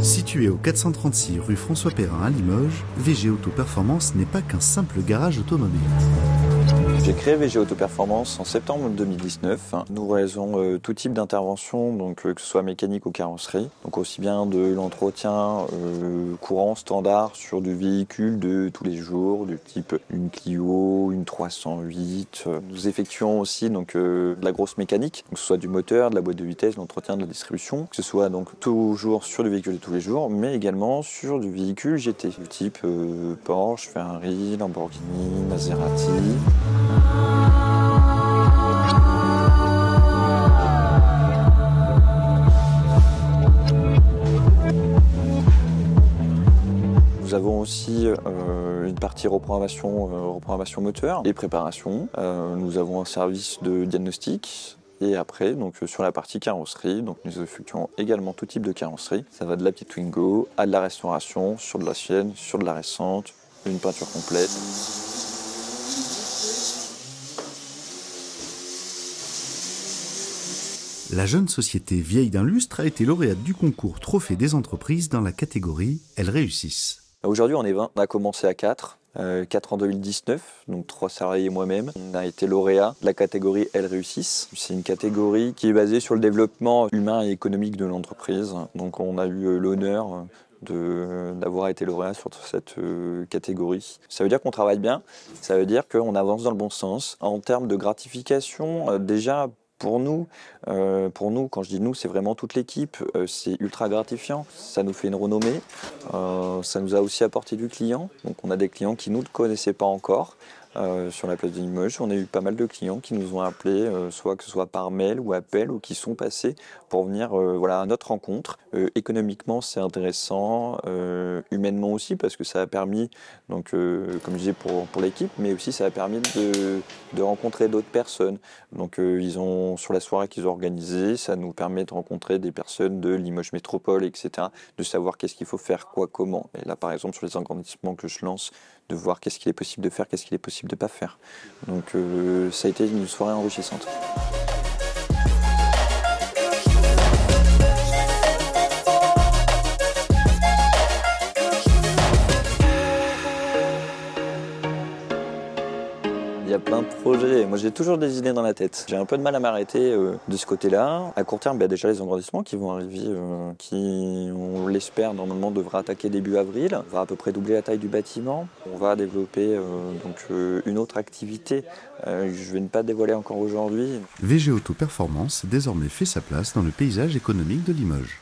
Situé au 436 rue François Perrin à Limoges, VG Auto Performance n'est pas qu'un simple garage automobile. J'ai créé VG Auto Performance en septembre 2019. Nous réalisons tout type d'intervention, donc que ce soit mécanique ou carrosserie. Donc aussi bien de l'entretien courant, standard sur du véhicule de tous les jours, du type une Clio, une 308. Nous effectuons aussi de la grosse mécanique, que ce soit du moteur, de la boîte de vitesse, de l'entretien, de la distribution. Que ce soit donc toujours sur du véhicule de tous les jours, mais également sur du véhicule GT, du type Porsche, Ferrari, Lamborghini, Maserati. Nous avons aussi une partie reprogrammation moteur et préparation. Nous avons un service de diagnostic. Et après, sur la partie carrosserie, nous effectuons également tout type de carrosserie. Ça va de la petite Twingo à de la restauration, sur de l'ancienne, sur de la récente, une peinture complète. La jeune société Vieille d'un lustre a été lauréate du concours Trophée des entreprises dans la catégorie Elles réussissent. Aujourd'hui, on est 20. On a commencé à 4. 4 en 2019, donc 3 salariés et moi-même. On a été lauréat de la catégorie Elles réussissent. C'est une catégorie qui est basée sur le développement humain et économique de l'entreprise. Donc on a eu l'honneur d'avoir été lauréat sur cette catégorie. Ça veut dire qu'on travaille bien, ça veut dire qu'on avance dans le bon sens. En termes de gratification, déjà, pour nous, quand je dis nous, c'est vraiment toute l'équipe, c'est ultra gratifiant, ça nous fait une renommée, ça nous a aussi apporté du client, donc on a des clients qui nous ne connaissaient pas encore. Sur la place de Limoges, on a eu pas mal de clients qui nous ont appelés, soit que ce soit par mail ou appel, ou qui sont passés pour venir à notre rencontre. Économiquement, c'est intéressant, humainement aussi, parce que ça a permis, comme je disais pour l'équipe, mais aussi ça a permis de rencontrer d'autres personnes. Donc sur la soirée qu'ils ont organisée, ça nous permet de rencontrer des personnes de Limoges Métropole, etc., de savoir qu'est-ce qu'il faut faire, quoi, comment. Et là, par exemple, sur les agrandissements que je lance, de voir qu'est-ce qu'il est possible de faire, qu'est-ce qu'il est possible de ne pas faire. Donc ça a été une soirée enrichissante. Il y a plein de projets. Moi, j'ai toujours des idées dans la tête. J'ai un peu de mal à m'arrêter de ce côté-là. À court terme, il y a déjà les agrandissements qui vont arriver, qui, on l'espère, normalement, devraient attaquer début avril. On va à peu près doubler la taille du bâtiment. On va développer une autre activité. Je vais ne pas dévoiler encore aujourd'hui. VG Auto Performance désormais fait sa place dans le paysage économique de Limoges.